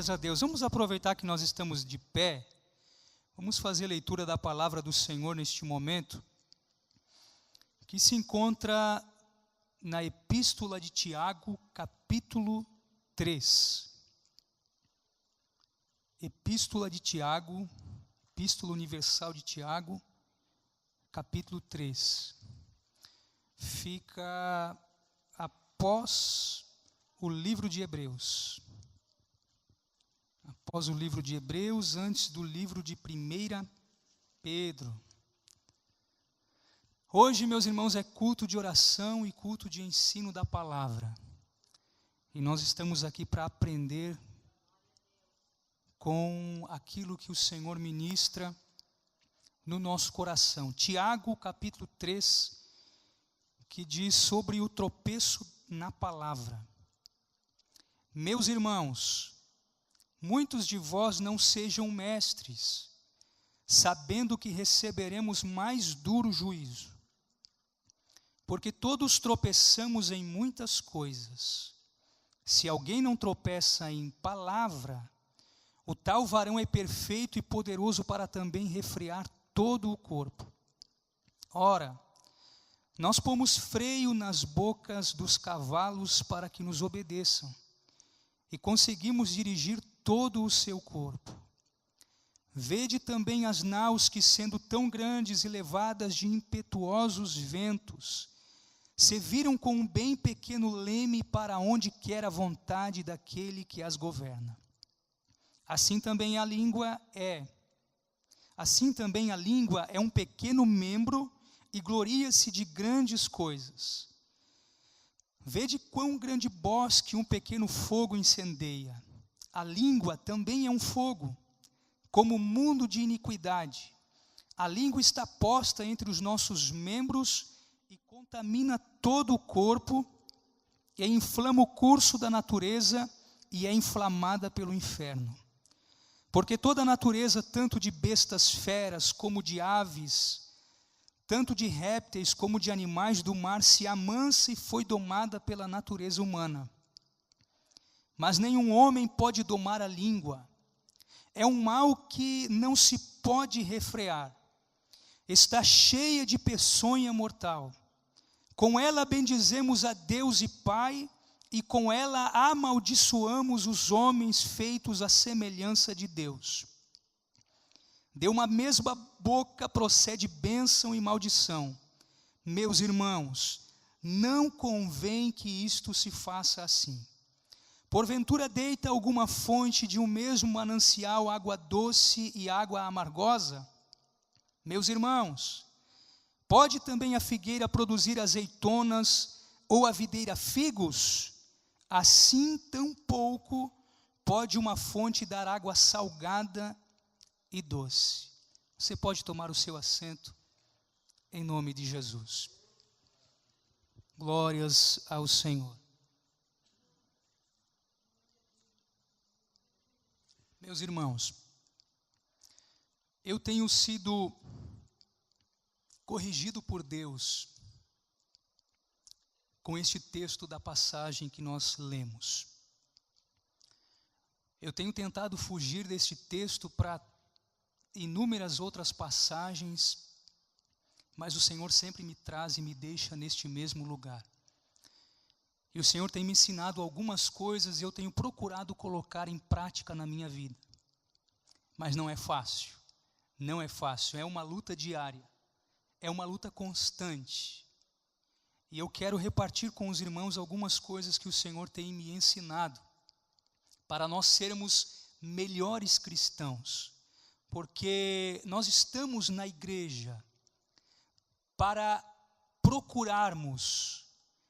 Glórias a Deus. Vamos aproveitar que nós estamos de pé. Vamos fazer a leitura da palavra do Senhor neste momento, que se encontra na Epístola de Tiago, capítulo 3. Epístola de Tiago, Epístola Universal de Tiago, capítulo 3. Fica após o livro de Hebreus. Após o livro de Hebreus, antes do livro de 1 Pedro. Hoje, meus irmãos, é culto de oração e culto de ensino da palavra. E nós estamos aqui para aprender com aquilo que o Senhor ministra no nosso coração. Tiago, capítulo 3, que diz sobre o tropeço na palavra. Meus irmãos, muitos de vós não sejam mestres, sabendo que receberemos mais duro juízo. Porque todos tropeçamos em muitas coisas. Se alguém não tropeça em palavra, o tal varão é perfeito e poderoso para também refrear todo o corpo. Ora, nós pomos freio nas bocas dos cavalos para que nos obedeçam, e conseguimos dirigir todo o seu corpo. Vede também as naus que, sendo tão grandes e levadas de impetuosos ventos, se viram com um bem pequeno leme para onde quer a vontade daquele que as governa. Assim também a língua é um pequeno membro e gloria-se de grandes coisas. Vede quão grande bosque um pequeno fogo incendeia. A língua também é um fogo, como mundo de iniquidade. A língua está posta entre os nossos membros e contamina todo o corpo, e inflama o curso da natureza e é inflamada pelo inferno. Porque toda a natureza, tanto de bestas feras como de aves, tanto de répteis como de animais do mar, se amansa e foi domada pela natureza humana. Mas nenhum homem pode domar a língua. É um mal que não se pode refrear. Está cheia de peçonha mortal. Com ela bendizemos a Deus e Pai, e com ela amaldiçoamos os homens feitos à semelhança de Deus. De uma mesma boca procede bênção e maldição. Meus irmãos, não convém que isto se faça assim. Porventura deita alguma fonte de um mesmo manancial água doce e água amargosa? Meus irmãos, pode também a figueira produzir azeitonas ou a videira figos? Assim tampouco pode uma fonte dar água salgada e doce. Você pode tomar o seu assento em nome de Jesus. Glórias ao Senhor. Meus irmãos, eu tenho sido corrigido por Deus com este texto da passagem que nós lemos. Eu tenho tentado fugir deste texto para inúmeras outras passagens, mas o Senhor sempre me traz e me deixa neste mesmo lugar. E o Senhor tem me ensinado algumas coisas e eu tenho procurado colocar em prática na minha vida. Mas não é fácil, não é fácil, é uma luta diária, é uma luta constante. E eu quero repartir com os irmãos algumas coisas que o Senhor tem me ensinado, para nós sermos melhores cristãos. Porque nós estamos na igreja para procurarmos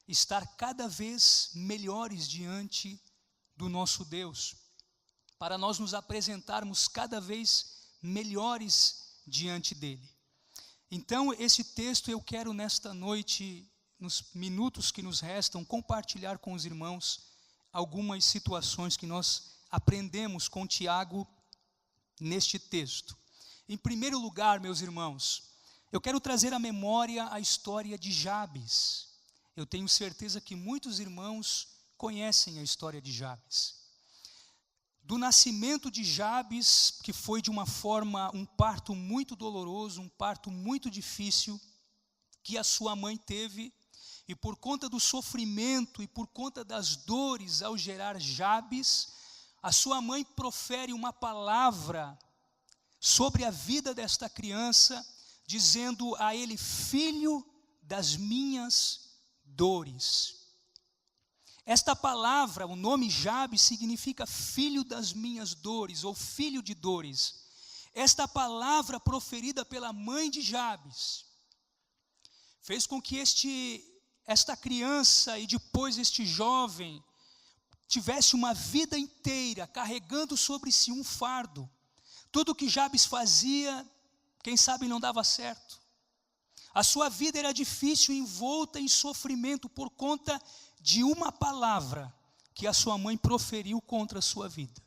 estar cada vez melhores diante do nosso Deus, para nós nos apresentarmos cada vez melhores diante dele. Então, esse texto eu quero nesta noite, nos minutos que nos restam, compartilhar com os irmãos algumas situações que nós aprendemos com Tiago neste texto. Em primeiro lugar, meus irmãos, eu quero trazer à memória a história de Jabes. Eu tenho certeza que muitos irmãos conhecem a história de Jabes. do nascimento de Jabes, que foi de uma forma, um parto muito doloroso, um parto muito difícil, que a sua mãe teve, e por conta do sofrimento e por conta das dores ao gerar Jabes, a sua mãe profere uma palavra sobre a vida desta criança, dizendo a ele: filho das minhas dores. Esta palavra, o nome Jabes, significa filho das minhas dores, ou filho de dores. Esta palavra proferida pela mãe de Jabes fez com que esta criança e depois este jovem tivesse uma vida inteira carregando sobre si um fardo. Tudo que Jabes fazia, quem sabe não dava certo. A sua vida era difícil, envolta em sofrimento por conta de uma palavra que a sua mãe proferiu contra a sua vida.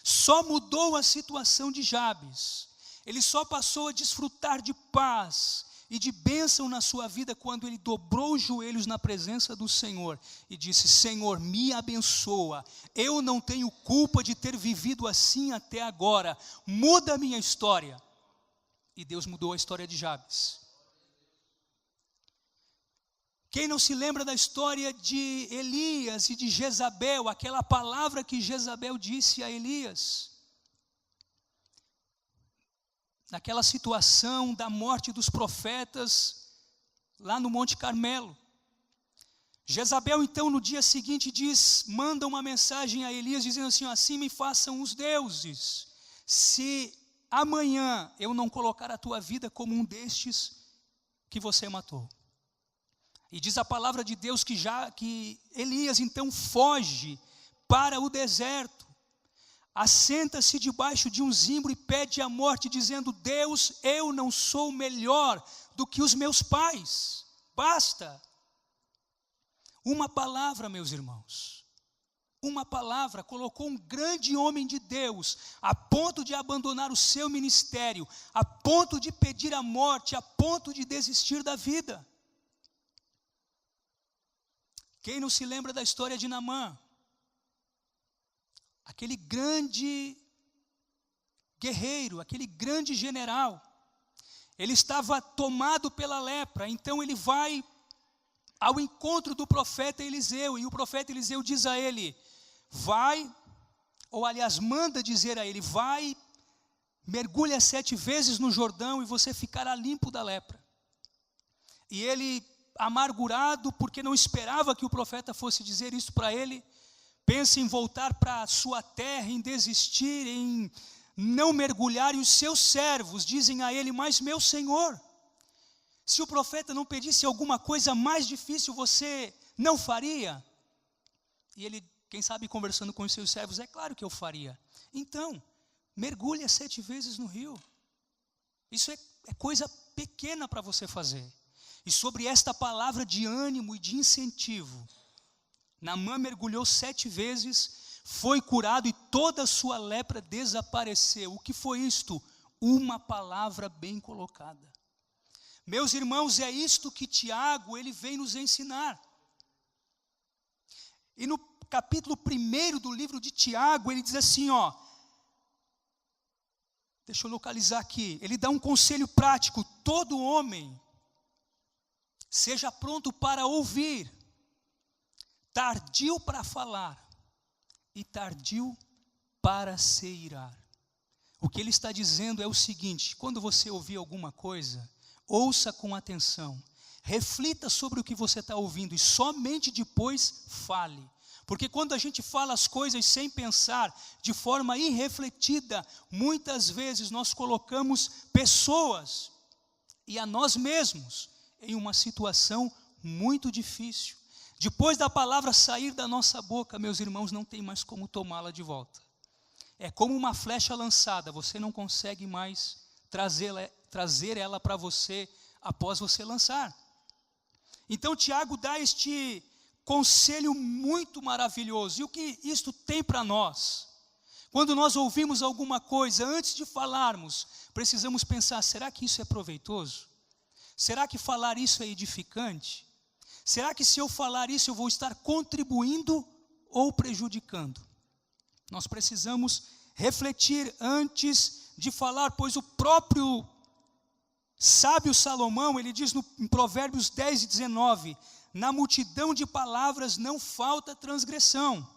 Só mudou a situação de Jabes. Ele só passou a desfrutar de paz e de bênção na sua vida quando ele dobrou os joelhos na presença do Senhor e disse: Senhor, me abençoa, eu não tenho culpa de ter vivido assim até agora, muda a minha história. E Deus mudou a história de Jabes. Quem não se lembra da história de Elias e de Jezabel, aquela palavra que Jezabel disse a Elias? Naquela situação da morte dos profetas, lá no Monte Carmelo. Jezabel então no dia seguinte manda uma mensagem a Elias dizendo assim: assim me façam os deuses, se amanhã eu não colocar a tua vida como um destes que você matou. E diz a palavra de Deus que Elias então foge para o deserto, assenta-se debaixo de um zimbro e pede a morte, dizendo: Deus, eu não sou melhor do que os meus pais, basta. Uma palavra, meus irmãos, uma palavra colocou um grande homem de Deus a ponto de abandonar o seu ministério, a ponto de pedir a morte, a ponto de desistir da vida. Quem não se lembra da história de Naamã? Aquele grande guerreiro, aquele grande general. Ele estava tomado pela lepra, então ele vai ao encontro do profeta Eliseu, e o profeta Eliseu diz a ele: vai, ou aliás manda dizer a ele: vai, mergulha 7 vezes no Jordão e você ficará limpo da lepra. E ele, amargurado, porque não esperava que o profeta fosse dizer isso para ele, pensa em voltar para a sua terra, em desistir, em não mergulhar, e os seus servos dizem a ele: mas meu senhor, se o profeta não pedisse alguma coisa mais difícil, você não faria? E ele, quem sabe conversando com os seus servos: é claro que eu faria. Então, mergulha 7 vezes no rio. Isso é coisa pequena para você fazer. E sobre esta palavra de ânimo e de incentivo, Naamã mergulhou 7 vezes, foi curado e toda a sua lepra desapareceu. O que foi isto? Uma palavra bem colocada. Meus irmãos, é isto que Tiago, ele vem nos ensinar. E no capítulo 1 do livro de Tiago, ele diz assim, deixa eu localizar aqui, ele dá um conselho prático: todo homem seja pronto para ouvir, tardio para falar e tardio para se irar. O que ele está dizendo é o seguinte: quando você ouvir alguma coisa, ouça com atenção, reflita sobre o que você está ouvindo e somente depois fale. Porque quando a gente fala as coisas sem pensar, de forma irrefletida, muitas vezes nós colocamos pessoas e a nós mesmos em uma situação muito difícil. Depois da palavra sair da nossa boca, meus irmãos, não tem mais como tomá-la de volta. É como uma flecha lançada, você não consegue mais trazer ela para você após você lançar. Então Tiago dá este conselho muito maravilhoso. E o que isto tem para nós? Quando nós ouvimos alguma coisa, antes de falarmos, precisamos pensar: será que isso é proveitoso? Será que falar isso é edificante? Será que se eu falar isso eu vou estar contribuindo ou prejudicando? Nós precisamos refletir antes de falar, pois o próprio sábio Salomão, ele diz em Provérbios 10 e 19, na multidão de palavras não falta transgressão,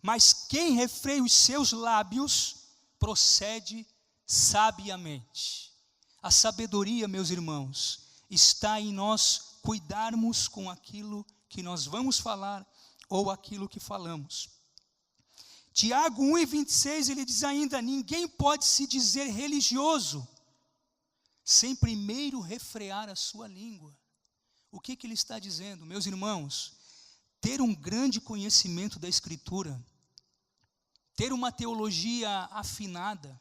mas quem refreia os seus lábios procede sabiamente. A sabedoria, meus irmãos, está em nós cuidarmos com aquilo que nós vamos falar ou aquilo que falamos. Tiago 1:26, ele diz ainda, ninguém pode se dizer religioso sem primeiro refrear a sua língua. O que ele está dizendo? Meus irmãos, ter um grande conhecimento da Escritura, ter uma teologia afinada,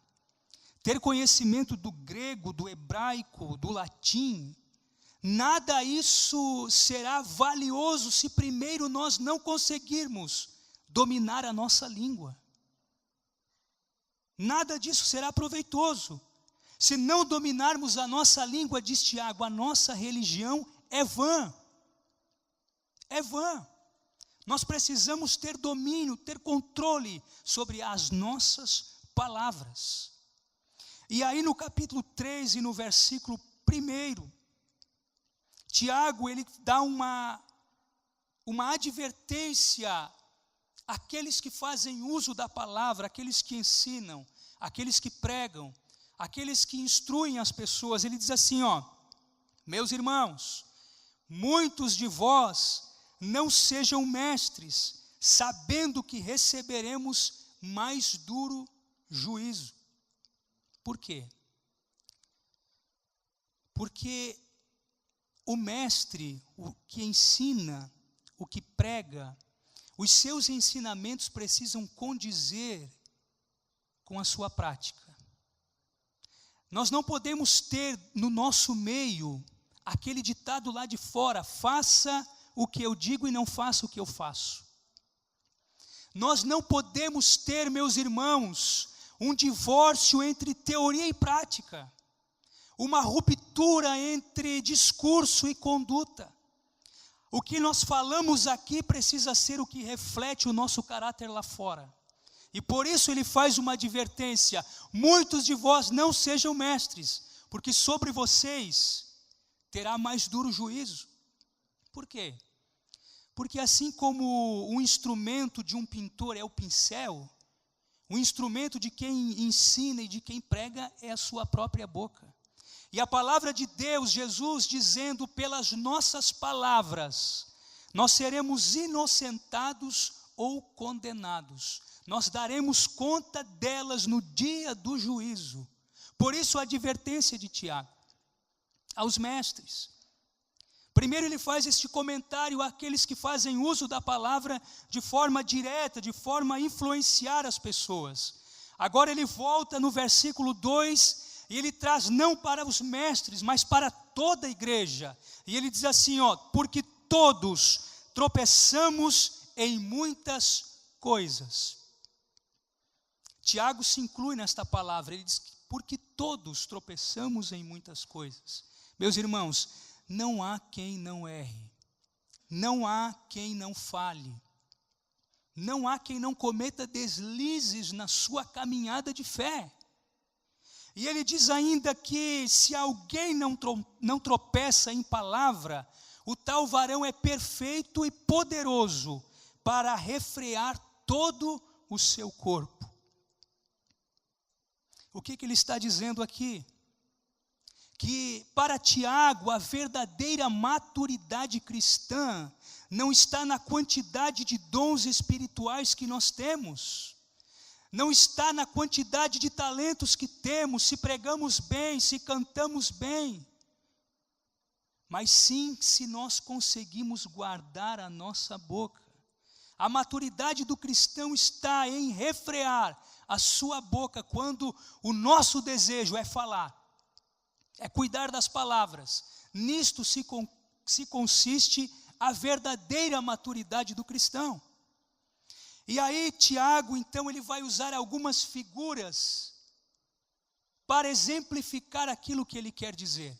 ter conhecimento do grego, do hebraico, do latim, nada isso será valioso se primeiro nós não conseguirmos dominar a nossa língua. Nada disso será proveitoso. Se não dominarmos a nossa língua, diz Tiago, a nossa religião é vã. É vã. Nós precisamos ter domínio, ter controle sobre as nossas palavras. E aí no capítulo 3 e no versículo 1, Tiago, ele dá uma advertência àqueles que fazem uso da palavra, àqueles que ensinam, àqueles que pregam, aqueles que instruem as pessoas. Ele diz assim, meus irmãos, muitos de vós não sejam mestres, sabendo que receberemos mais duro juízo. Por quê? Porque o mestre, o que ensina, o que prega, os seus ensinamentos precisam condizer com a sua prática. Nós não podemos ter no nosso meio aquele ditado lá de fora, faça o que eu digo e não faça o que eu faço. Nós não podemos ter, meus irmãos, um divórcio entre teoria e prática, uma ruptura entre discurso e conduta. O que nós falamos aqui precisa ser o que reflete o nosso caráter lá fora. E por isso ele faz uma advertência, muitos de vós não sejam mestres, porque sobre vocês terá mais duro juízo. Por quê? Porque assim como um instrumento de um pintor é o pincel, o instrumento de quem ensina e de quem prega é a sua própria boca. E a palavra de Deus, Jesus dizendo, pelas nossas palavras, nós seremos inocentados ou condenados. Nós daremos conta delas no dia do juízo. Por isso a advertência de Tiago aos mestres. Primeiro ele faz este comentário àqueles que fazem uso da palavra de forma direta, de forma a influenciar as pessoas. Agora ele volta no versículo 2 e ele traz não para os mestres, mas para toda a igreja. E ele diz assim, porque todos tropeçamos em muitas coisas. Tiago se inclui nesta palavra, ele diz, porque todos tropeçamos em muitas coisas. Meus irmãos, não há quem não erre, não há quem não fale, não há quem não cometa deslizes na sua caminhada de fé. E ele diz ainda que se alguém não tropeça em palavra, o tal varão é perfeito e poderoso para refrear todo o seu corpo. O que ele está dizendo aqui? Que para Tiago a verdadeira maturidade cristã não está na quantidade de dons espirituais que nós temos, não está na quantidade de talentos que temos, se pregamos bem, se cantamos bem, mas sim se nós conseguimos guardar a nossa boca. A maturidade do cristão está em refrear a sua boca quando o nosso desejo é falar, é cuidar das palavras. Nisto se consiste a verdadeira maturidade do cristão. E aí Tiago, então, ele vai usar algumas figuras para exemplificar aquilo que ele quer dizer.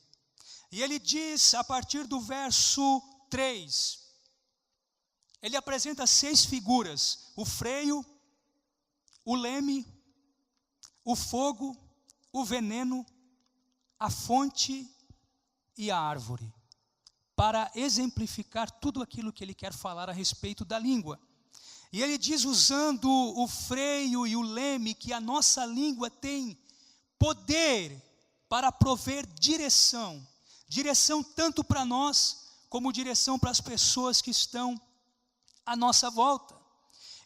E ele diz, a partir do verso 3, ele apresenta 6 figuras: o freio, o leme, o fogo, o veneno, a fonte e a árvore, para exemplificar tudo aquilo que ele quer falar a respeito da língua. E ele diz, usando o freio e o leme, que a nossa língua tem poder para prover direção tanto para nós, como direção para as pessoas que estão à nossa volta.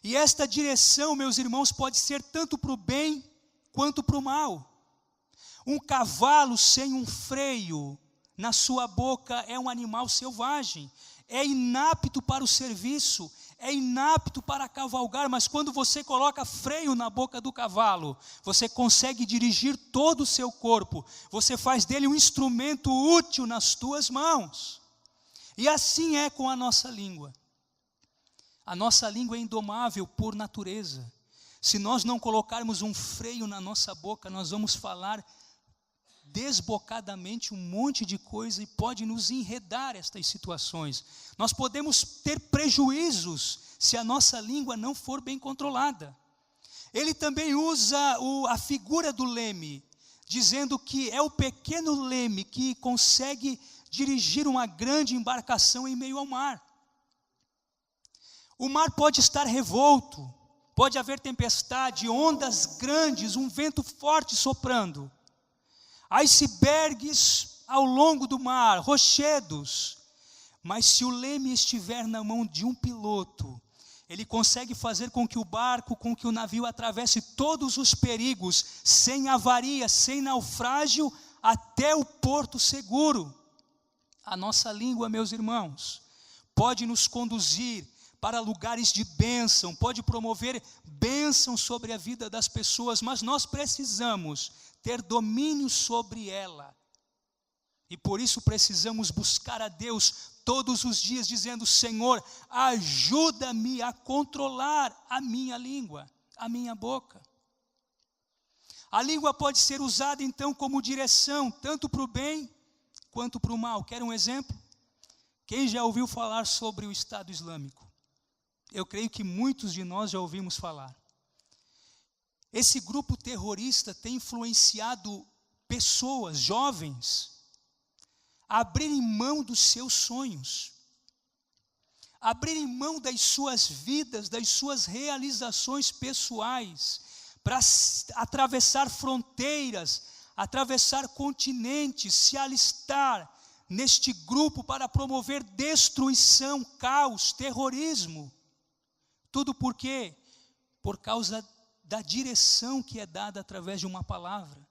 E esta direção, meus irmãos, pode ser tanto para o bem quanto para o mal. Um cavalo sem um freio na sua boca é um animal selvagem, é inapto para o serviço, é inapto para cavalgar, mas quando você coloca freio na boca do cavalo, você consegue dirigir todo o seu corpo, você faz dele um instrumento útil nas tuas mãos. E assim é com a nossa língua. A nossa língua é indomável por natureza. Se nós não colocarmos um freio na nossa boca, nós vamos falar desbocadamente um monte de coisa e pode nos enredar estas situações. Nós podemos ter prejuízos se a nossa língua não for bem controlada. Ele também usa a figura do leme, dizendo que é o pequeno leme que consegue dirigir uma grande embarcação em meio ao mar. O mar pode estar revolto, pode haver tempestade, ondas grandes, um vento forte soprando, icebergs ao longo do mar, rochedos, mas se o leme estiver na mão de um piloto, ele consegue fazer com que o barco, com que o navio atravesse todos os perigos, sem avaria, sem naufrágio, até o porto seguro. A nossa língua, meus irmãos, pode nos conduzir para lugares de bênção, pode promover bênção sobre a vida das pessoas, mas nós precisamos ter domínio sobre ela. E por isso precisamos buscar a Deus todos os dias, dizendo: Senhor, ajuda-me a controlar a minha língua, a minha boca. A língua pode ser usada então como direção, tanto para o bem quanto para o mal. Quer um exemplo? Quem já ouviu falar sobre o Estado Islâmico? Eu creio que muitos de nós já ouvimos falar. Esse grupo terrorista tem influenciado pessoas, jovens, a abrirem mão dos seus sonhos, abrirem mão das suas vidas, das suas realizações pessoais, para atravessar fronteiras, atravessar continentes, se alistar neste grupo para promover destruição, caos, terrorismo. Tudo por quê? Por causa da direção que é dada através de uma palavra,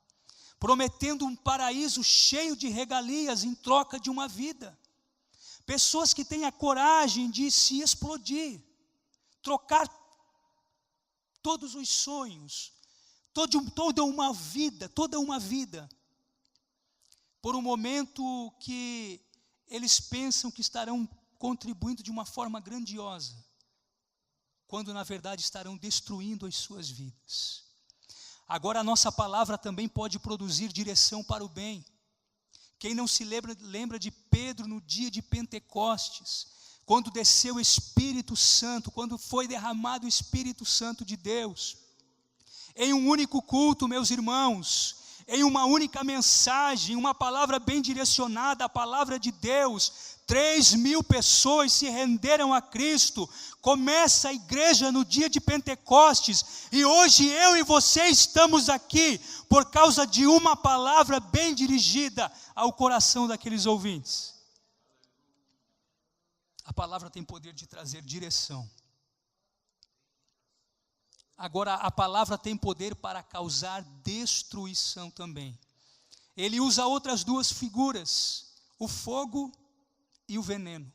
prometendo um paraíso cheio de regalias em troca de uma vida. Pessoas que têm a coragem de se explodir, trocar todos os sonhos, toda uma vida, por um momento que eles pensam que estarão contribuindo de uma forma grandiosa, quando na verdade estarão destruindo as suas vidas. Agora a nossa palavra também pode produzir direção para o bem. Quem não se lembra de Pedro no dia de Pentecostes, quando desceu o Espírito Santo, quando foi derramado o Espírito Santo de Deus, em um único culto, meus irmãos, em uma única mensagem, uma palavra bem direcionada, a palavra de Deus, 3.000 pessoas se renderam a Cristo. Começa a igreja no dia de Pentecostes, e hoje eu e você estamos aqui por causa de uma palavra bem dirigida ao coração daqueles ouvintes. A palavra tem poder de trazer direção. Agora, a palavra tem poder para causar destruição também. Ele usa outras duas figuras, o fogo e o veneno.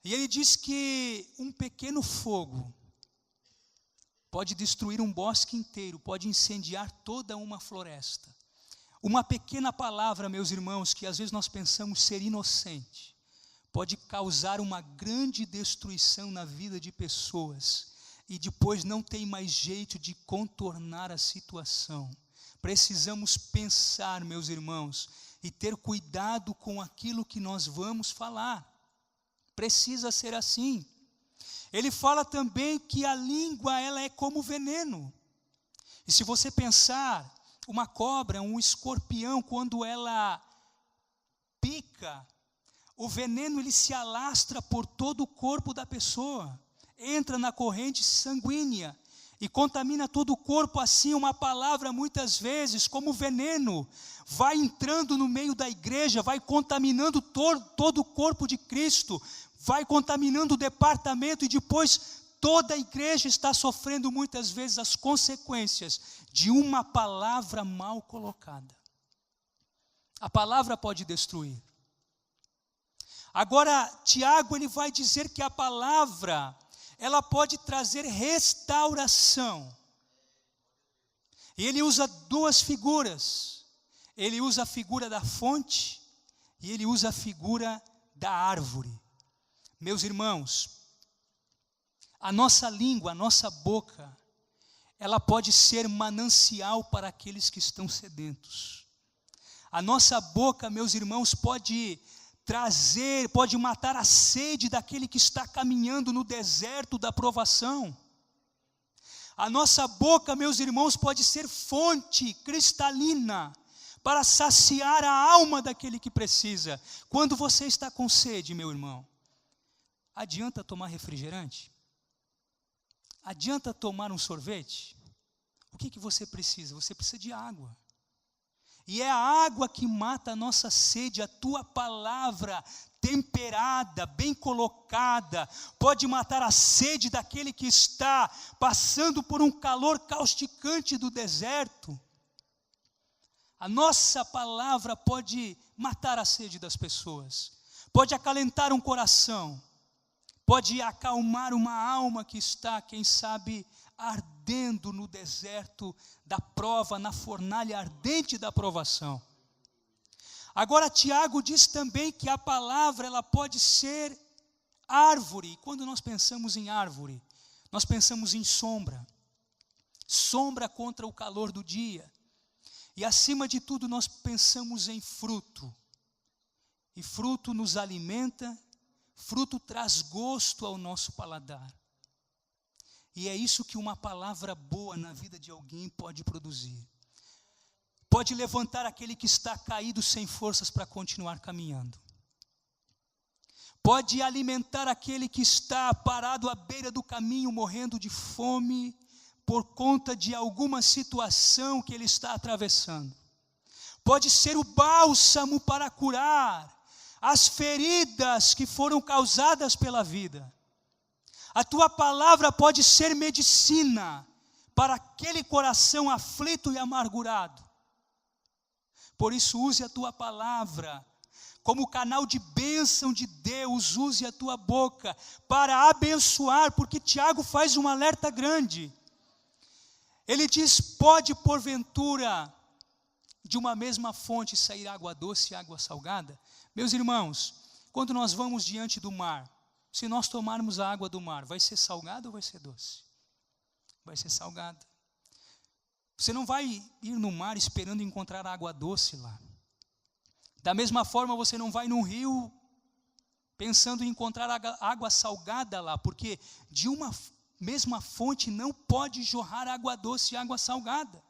E ele diz que um pequeno fogo pode destruir um bosque inteiro, pode incendiar toda uma floresta. Uma pequena palavra, meus irmãos, que às vezes nós pensamos ser inocente, pode causar uma grande destruição na vida de pessoas, e depois não tem mais jeito de contornar a situação. Precisamos pensar, meus irmãos, e ter cuidado com aquilo que nós vamos falar. Precisa ser assim. Ele fala também que a língua, ela é como veneno. E se você pensar, uma cobra, um escorpião, quando ela pica, o veneno ele se alastra por todo o corpo da pessoa, entra na corrente sanguínea e contamina todo o corpo. Assim, uma palavra muitas vezes, como veneno, vai entrando no meio da igreja, vai contaminando todo o corpo de Cristo, vai contaminando o departamento, e depois toda a igreja está sofrendo muitas vezes as consequências de uma palavra mal colocada. A palavra pode destruir. Agora, Tiago, ele vai dizer que a palavra, ela pode trazer restauração. E ele usa duas figuras. Ele usa a figura da fonte e ele usa a figura da árvore. Meus irmãos, a nossa língua, a nossa boca, ela pode ser manancial para aqueles que estão sedentos. A nossa boca, meus irmãos, pode matar a sede daquele que está caminhando no deserto da provação. A nossa boca, meus irmãos, pode ser fonte cristalina para saciar a alma daquele que precisa. Quando você está com sede, meu irmão, adianta tomar refrigerante? Adianta tomar um sorvete? O que você precisa? Você precisa de água. E é a água que mata a nossa sede. A tua palavra temperada, bem colocada, pode matar a sede daquele que está passando por um calor causticante do deserto. A nossa palavra pode matar a sede das pessoas, pode acalentar um coração, pode acalmar uma alma que está, quem sabe, ardendo no deserto da prova, na fornalha ardente da provação. Agora, Tiago diz também que a palavra, ela pode ser árvore. Quando nós pensamos em árvore, nós pensamos em sombra. Sombra contra o calor do dia. E acima de tudo, nós pensamos em fruto. E fruto nos alimenta, fruto traz gosto ao nosso paladar. E é isso que uma palavra boa na vida de alguém pode produzir. Pode levantar aquele que está caído sem forças para continuar caminhando. Pode alimentar aquele que está parado à beira do caminho, morrendo de fome, por conta de alguma situação que ele está atravessando. Pode ser o bálsamo para curar as feridas que foram causadas pela vida. A tua palavra pode ser medicina para aquele coração aflito e amargurado. Por isso, use a tua palavra como canal de bênção de Deus. Use a tua boca para abençoar, porque Tiago faz um alerta grande. Ele diz: pode porventura de uma mesma fonte sair água doce e água salgada? Meus irmãos, quando nós vamos diante do mar, se nós tomarmos a água do mar, vai ser salgada ou vai ser doce? Vai ser salgada. Você não vai ir no mar esperando encontrar água doce lá. Da mesma forma, você não vai num rio pensando em encontrar água salgada lá, porque de uma mesma fonte não pode jorrar água doce e água salgada.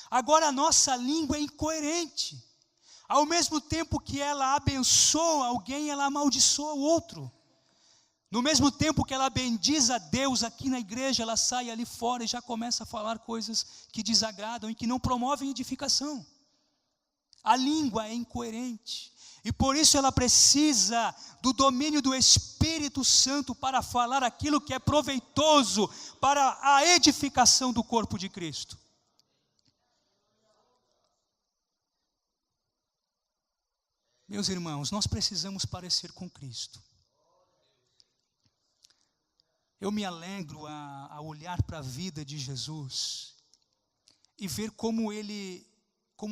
Agora, a nossa língua é incoerente. Ao mesmo tempo que ela abençoa alguém, ela amaldiçoa o outro. No mesmo tempo que ela bendiz a Deus aqui na igreja, ela sai ali fora e já começa a falar coisas que desagradam e que não promovem edificação. A língua é incoerente. E por isso ela precisa do domínio do Espírito Santo para falar aquilo que é proveitoso para a edificação do corpo de Cristo. Meus irmãos, nós precisamos parecer com Cristo. Eu me alegro a olhar para a vida de Jesus e ver como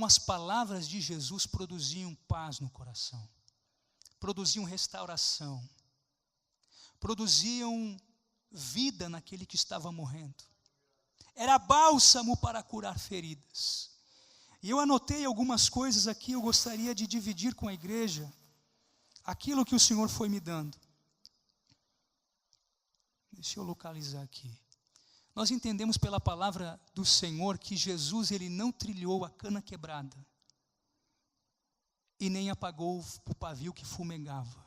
as palavras de Jesus produziam paz no coração, produziam restauração, produziam vida naquele que estava morrendo. Era bálsamo para curar feridas. E eu anotei algumas coisas aqui, eu gostaria de dividir com a igreja aquilo que o Senhor foi me dando. Deixa eu localizar aqui. Nós entendemos pela palavra do Senhor que Jesus, ele não trilhou a cana quebrada e nem apagou o pavio que fumegava.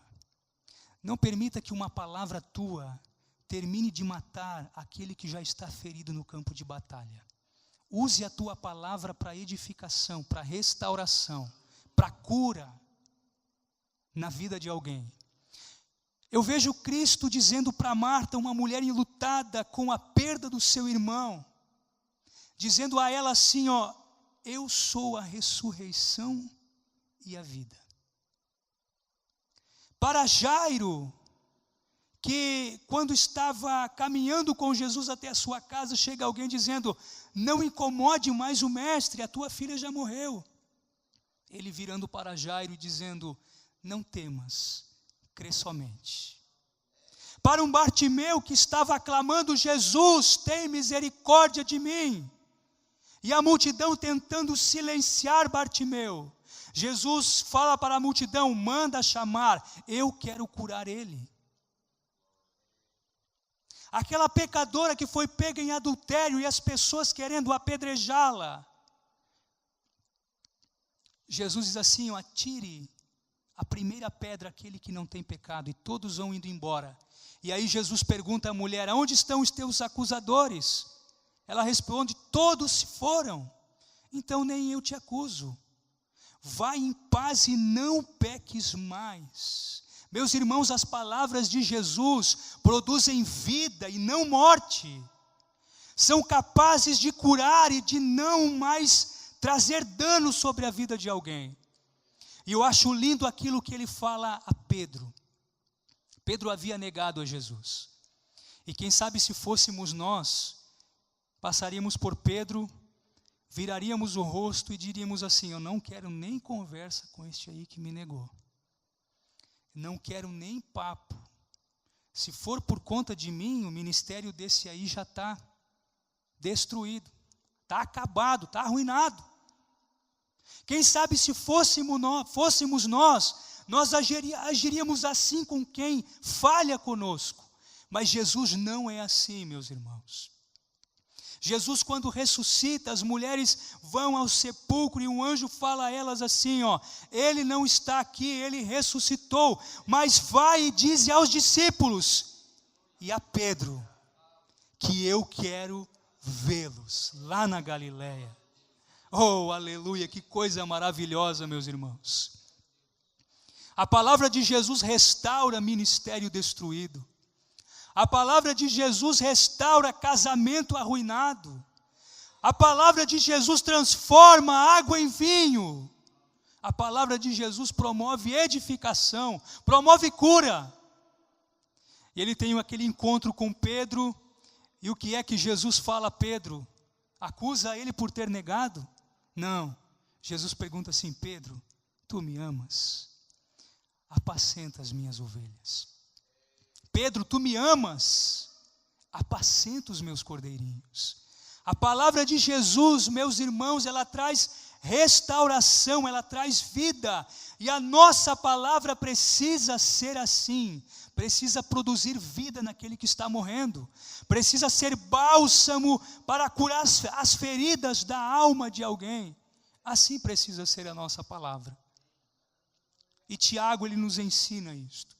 Não permita que uma palavra tua termine de matar aquele que já está ferido no campo de batalha. Use a tua palavra para edificação, para restauração, para cura na vida de alguém. Eu vejo Cristo dizendo para Marta, uma mulher enlutada com a perda do seu irmão, dizendo a ela assim, ó, eu sou a ressurreição e a vida. Para Jairo, que quando estava caminhando com Jesus até a sua casa, chega alguém dizendo, não incomode mais o mestre, a tua filha já morreu. Ele virando para Jairo e dizendo, não temas, crê somente. Para um Bartimeu que estava aclamando, Jesus, tem misericórdia de mim. E a multidão tentando silenciar Bartimeu. Jesus fala para a multidão, manda chamar, eu quero curar ele. Aquela pecadora que foi pega em adultério e as pessoas querendo apedrejá-la. Jesus diz assim, atire a primeira pedra aquele que não tem pecado, e todos vão indo embora. E aí Jesus pergunta à mulher, onde estão os teus acusadores? Ela responde, todos se foram, então nem eu te acuso. Vai em paz e não peques mais. Meus irmãos, as palavras de Jesus produzem vida e não morte. São capazes de curar e de não mais trazer dano sobre a vida de alguém. E eu acho lindo aquilo que ele fala a Pedro. Pedro havia negado a Jesus. E quem sabe se fôssemos nós, passaríamos por Pedro, viraríamos o rosto e diríamos assim, eu não quero nem conversa com este aí que me negou. Não quero nem papo. Se for por conta de mim, o ministério desse aí já está destruído, está acabado, está arruinado. Quem sabe se fôssemos nós agiríamos assim com quem falha conosco. Mas Jesus não é assim, meus irmãos. Jesus, quando ressuscita, as mulheres vão ao sepulcro e um anjo fala a elas assim, ó, ele não está aqui, ele ressuscitou, mas vai e diz aos discípulos e a Pedro que eu quero vê-los lá na Galileia. Oh, aleluia, que coisa maravilhosa, meus irmãos. A palavra de Jesus restaura ministério destruído. A palavra de Jesus restaura casamento arruinado. A palavra de Jesus transforma água em vinho. A palavra de Jesus promove edificação, promove cura. E ele tem aquele encontro com Pedro, e o que é que Jesus fala a Pedro? Acusa ele por ter negado? Não. Jesus pergunta assim, Pedro, tu me amas? Apacenta as minhas ovelhas. Pedro, tu me amas? Apacenta os meus cordeirinhos. A palavra de Jesus, meus irmãos, ela traz restauração, ela traz vida. E a nossa palavra precisa ser assim. Precisa produzir vida naquele que está morrendo. Precisa ser bálsamo para curar as feridas da alma de alguém. Assim precisa ser a nossa palavra. E Tiago, ele nos ensina isto.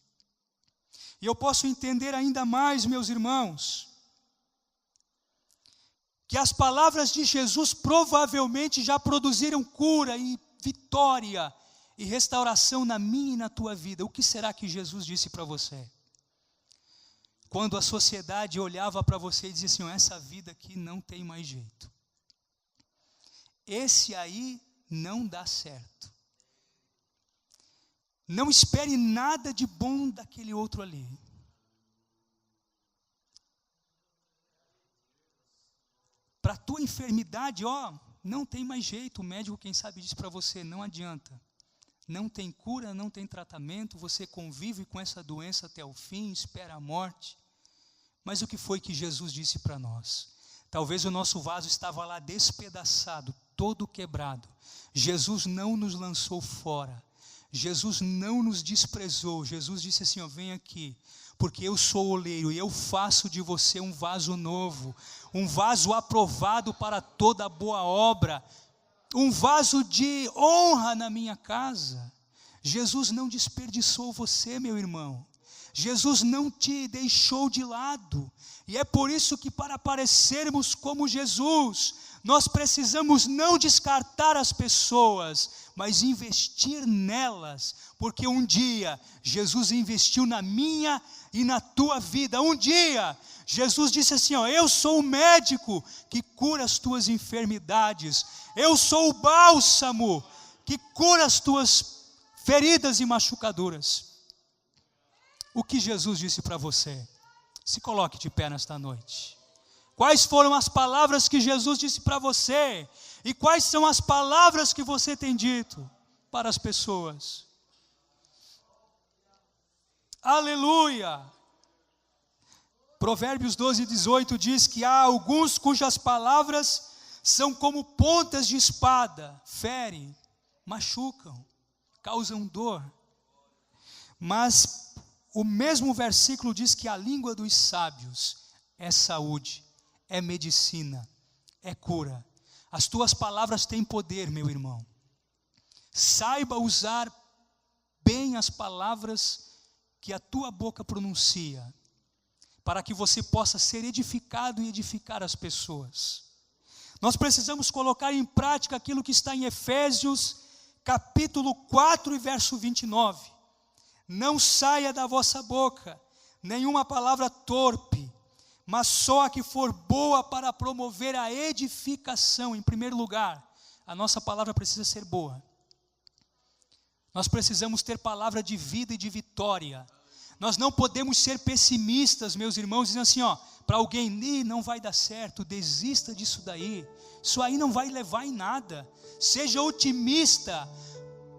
E eu posso entender ainda mais, meus irmãos, que as palavras de Jesus provavelmente já produziram cura e vitória e restauração na minha e na tua vida. O que será que Jesus disse para você? Quando a sociedade olhava para você e dizia assim, essa vida aqui não tem mais jeito. Esse aí não dá certo. Não espere nada de bom daquele outro ali. Para a tua enfermidade, não tem mais jeito. O médico, quem sabe, diz para você, não adianta. Não tem cura, não tem tratamento, você convive com essa doença até o fim, espera a morte. Mas o que foi que Jesus disse para nós? Talvez o nosso vaso estava lá despedaçado, todo quebrado. Jesus não nos lançou fora. Jesus não nos desprezou. Jesus disse assim, vem aqui, porque eu sou o oleiro e eu faço de você um vaso novo, um vaso aprovado para toda boa obra, um vaso de honra na minha casa. Jesus não desperdiçou você, meu irmão. Jesus não te deixou de lado. E é por isso que, para parecermos como Jesus, nós precisamos não descartar as pessoas, mas investir nelas, porque um dia Jesus investiu na minha e na tua vida. Um dia Jesus disse assim, eu sou o médico que cura as tuas enfermidades, eu sou o bálsamo que cura as tuas feridas e machucaduras. O que Jesus disse para você? Se coloque de pé nesta noite. Quais foram as palavras que Jesus disse para você? E quais são as palavras que você tem dito para as pessoas? Aleluia! Provérbios 12:18 diz que há alguns cujas palavras são como pontas de espada, ferem, machucam, causam dor. Mas o mesmo versículo diz que a língua dos sábios é saúde, é medicina, é cura. As tuas palavras têm poder, meu irmão. Saiba usar bem as palavras que a tua boca pronuncia, para que você possa ser edificado e edificar as pessoas. Nós precisamos colocar em prática aquilo que está em Efésios, capítulo 4 e verso 29. Não saia da vossa boca nenhuma palavra torpe, mas só a que for boa para promover a edificação. Em primeiro lugar, a nossa palavra precisa ser boa. Nós precisamos ter palavra de vida e de vitória. Nós não podemos ser pessimistas, meus irmãos, dizendo assim, para alguém, não vai dar certo, desista disso daí, isso aí não vai levar em nada. Seja otimista,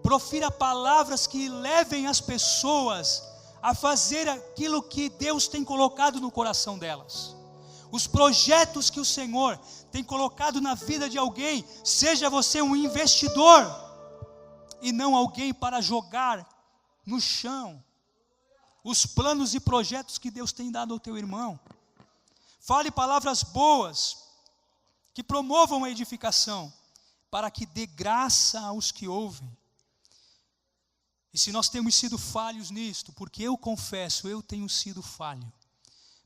profira palavras que levem as pessoas a fazer aquilo que Deus tem colocado no coração delas. Os projetos que o Senhor tem colocado na vida de alguém, seja você um investidor e não alguém para jogar no chão os planos e projetos que Deus tem dado ao teu irmão. Fale palavras boas que promovam a edificação, para que dê graça aos que ouvem. E se nós temos sido falhos nisto, porque eu confesso, eu tenho sido falho.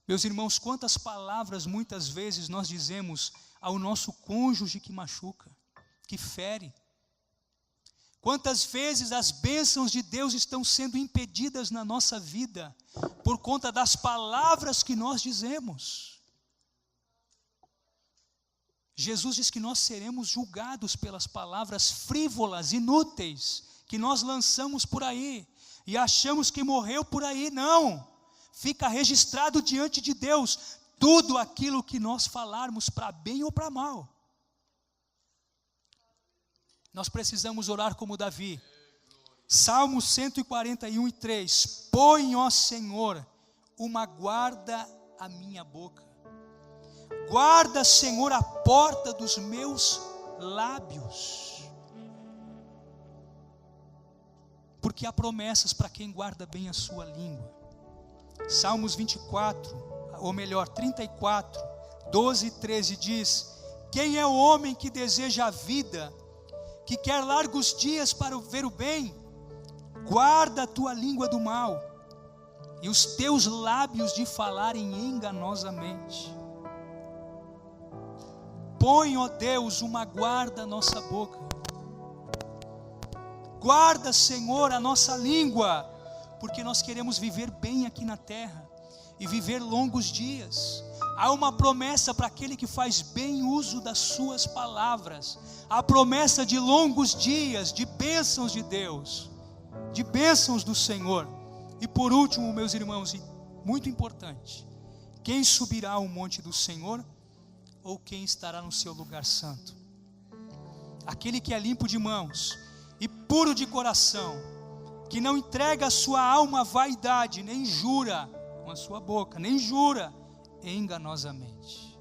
Meus irmãos, quantas palavras muitas vezes nós dizemos ao nosso cônjuge que machuca, que fere. Quantas vezes as bênçãos de Deus estão sendo impedidas na nossa vida, por conta das palavras que nós dizemos. Jesus diz que nós seremos julgados pelas palavras frívolas, inúteis, que nós lançamos por aí, e achamos que morreu por aí. Não, fica registrado diante de Deus, tudo aquilo que nós falarmos, para bem ou para mal. Nós precisamos orar como Davi. Salmo 141:3. Põe, ó Senhor, uma guarda à minha boca. Guarda, Senhor, a porta dos meus lábios. Porque há promessas para quem guarda bem a sua língua. Salmos 34, 12 e 13 diz: quem é o homem que deseja a vida, que quer largos dias para ver o bem? Guarda a tua língua do mal e os teus lábios de falarem enganosamente. Põe, ó Deus, uma guarda à nossa boca. Guarda, Senhor, a nossa língua, porque nós queremos viver bem aqui na terra e viver longos dias. Há uma promessa para aquele que faz bem uso das suas palavras. A promessa de longos dias, de bênçãos de Deus, de bênçãos do Senhor. E por último, meus irmãos, e muito importante, quem subirá ao monte do Senhor, ou quem estará no seu lugar santo? Aquele que é limpo de mãos e puro de coração, que não entrega a sua alma à vaidade, nem jura com a sua boca, nem jura enganosamente.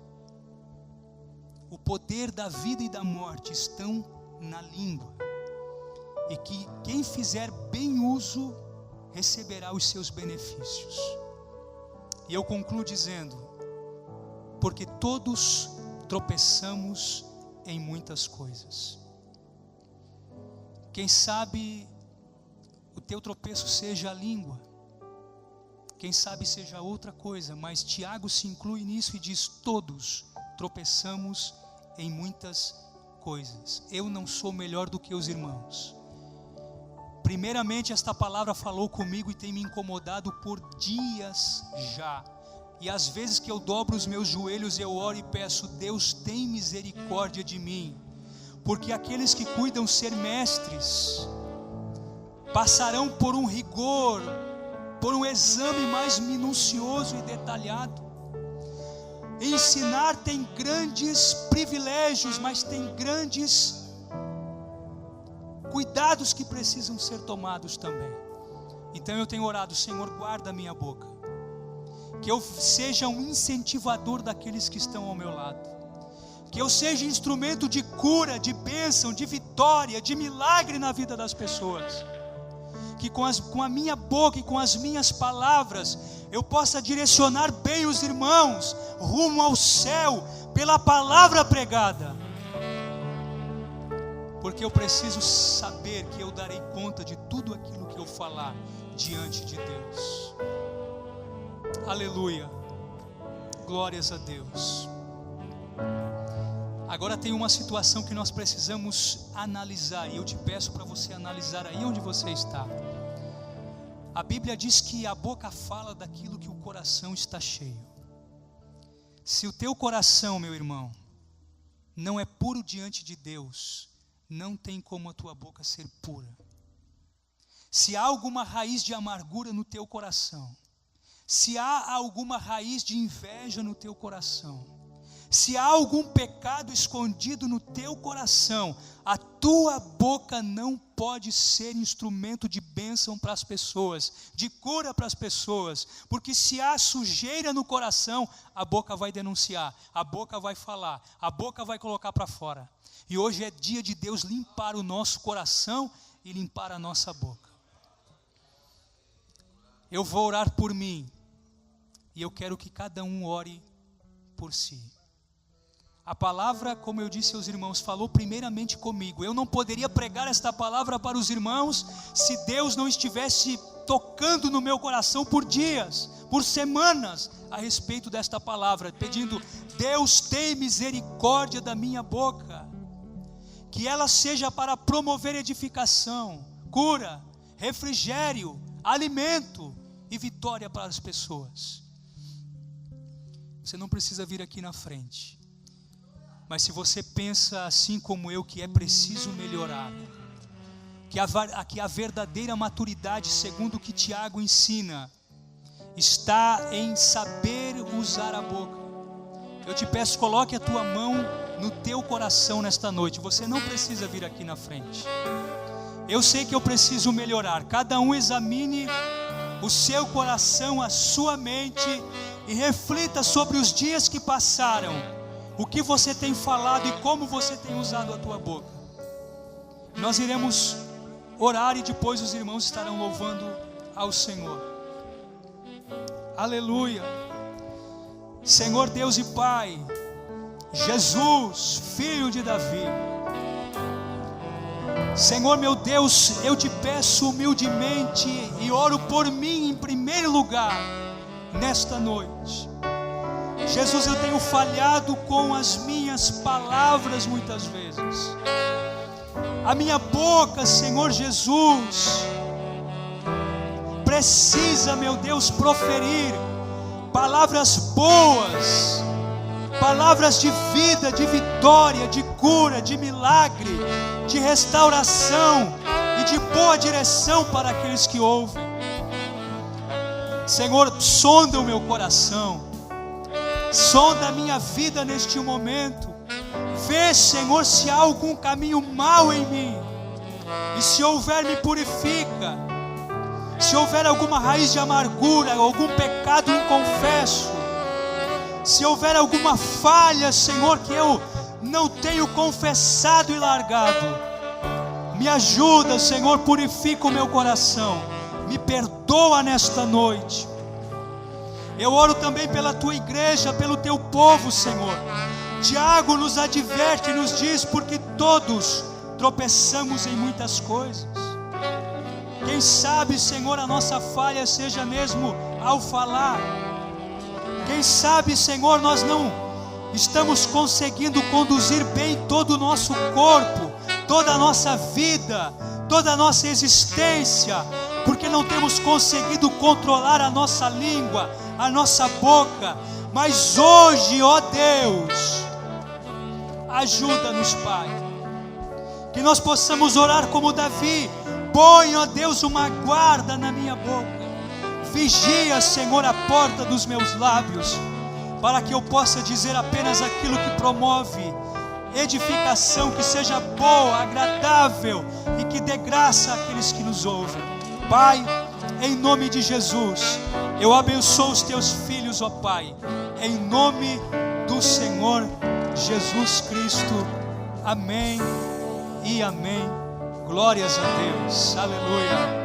O poder da vida e da morte estão na língua, e que quem fizer bem uso receberá os seus benefícios. E eu concluo dizendo: porque todos tropeçamos em muitas coisas. Quem sabe o teu tropeço seja a língua, quem sabe seja outra coisa, mas Tiago se inclui nisso e diz: todos tropeçamos em muitas coisas. Eu não sou melhor do que os irmãos. Primeiramente, esta palavra falou comigo e tem me incomodado por dias já. E às vezes que eu dobro os meus joelhos, eu oro e peço: Deus, tem misericórdia de mim. Porque aqueles que cuidam ser mestres passarão por um rigor, por um exame mais minucioso e detalhado. Ensinar tem grandes privilégios, mas tem grandes cuidados que precisam ser tomados também. Então eu tenho orado: Senhor, guarda a minha boca, que eu seja um incentivador daqueles que estão ao meu lado, que eu seja instrumento de cura, de bênção, de vitória, de milagre na vida das pessoas, que com a minha boca e com as minhas palavras eu possa direcionar bem os irmãos rumo ao céu pela palavra pregada, porque eu preciso saber que eu darei conta de tudo aquilo que eu falar diante de Deus. Aleluia, glórias a Deus. Agora tem uma situação que nós precisamos analisar, e eu te peço para você analisar aí onde você está. A Bíblia diz que a boca fala daquilo que o coração está cheio. Se o teu coração, meu irmão, não é puro diante de Deus, não tem como a tua boca ser pura. Se há alguma raiz de amargura no teu coração, se há alguma raiz de inveja no teu coração, se há algum pecado escondido no teu coração, a tua boca não pode ser instrumento de bênção para as pessoas, de cura para as pessoas, porque se há sujeira no coração, a boca vai denunciar, a boca vai falar, a boca vai colocar para fora. E hoje é dia de Deus limpar o nosso coração e limpar a nossa boca. Eu vou orar por mim, e eu quero que cada um ore por si. A palavra, como eu disse aos irmãos, falou primeiramente comigo. Eu não poderia pregar esta palavra para os irmãos se Deus não estivesse tocando no meu coração por dias, por semanas, a respeito desta palavra, pedindo: Deus, tem misericórdia da minha boca, que ela seja para promover edificação, cura, refrigério, alimento e vitória para as pessoas. Você não precisa vir aqui na frente, mas se você pensa assim como eu, que é preciso melhorar, que a verdadeira maturidade, segundo o que Tiago ensina, está em saber usar a boca, eu te peço, coloque a tua mão no teu coração nesta noite. Você não precisa vir aqui na frente. Eu sei que eu preciso melhorar. Cada um examine o seu coração, a sua mente, e reflita sobre os dias que passaram, o que você tem falado e como você tem usado a tua boca. Nós iremos orar e depois os irmãos estarão louvando ao Senhor. Aleluia. Senhor Deus e Pai, Jesus, Filho de Davi, Senhor meu Deus, eu te peço humildemente e oro por mim em primeiro lugar nesta noite. Jesus, eu tenho falhado com as minhas palavras muitas vezes. A minha boca, Senhor Jesus, precisa, meu Deus, proferir palavras boas, palavras de vida, de vitória, de cura, de milagre, de restauração e de boa direção para aqueles que ouvem. Senhor, sonda o meu coração, sonda a minha vida neste momento. Vê, Senhor, se há algum caminho mau em mim, e se houver, me purifica. Se houver alguma raiz de amargura, algum pecado inconfesso, se houver alguma falha, Senhor, que eu não tenho confessado e largado, me ajuda, Senhor, purifica o meu coração, me perdoa nesta noite. Eu oro também pela tua igreja, pelo teu povo, Senhor. Tiago nos adverte e nos diz: porque todos tropeçamos em muitas coisas. Quem sabe, Senhor, a nossa falha seja mesmo ao falar. Quem sabe, Senhor, nós não estamos conseguindo conduzir bem todo o nosso corpo, toda a nossa vida, toda a nossa existência, porque não temos conseguido controlar a nossa língua, a nossa boca. Mas hoje, ó Deus, ajuda-nos, Pai, que nós possamos orar como Davi: põe, ó Deus, uma guarda na minha boca, vigia, Senhor, a porta dos meus lábios, para que eu possa dizer apenas aquilo que promove edificação, que seja boa, agradável e que dê graça àqueles que nos ouvem. Pai, em nome de Jesus, eu abençoo os teus filhos, ó Pai, em nome do Senhor Jesus Cristo. Amém e amém. Glórias a Deus. Aleluia.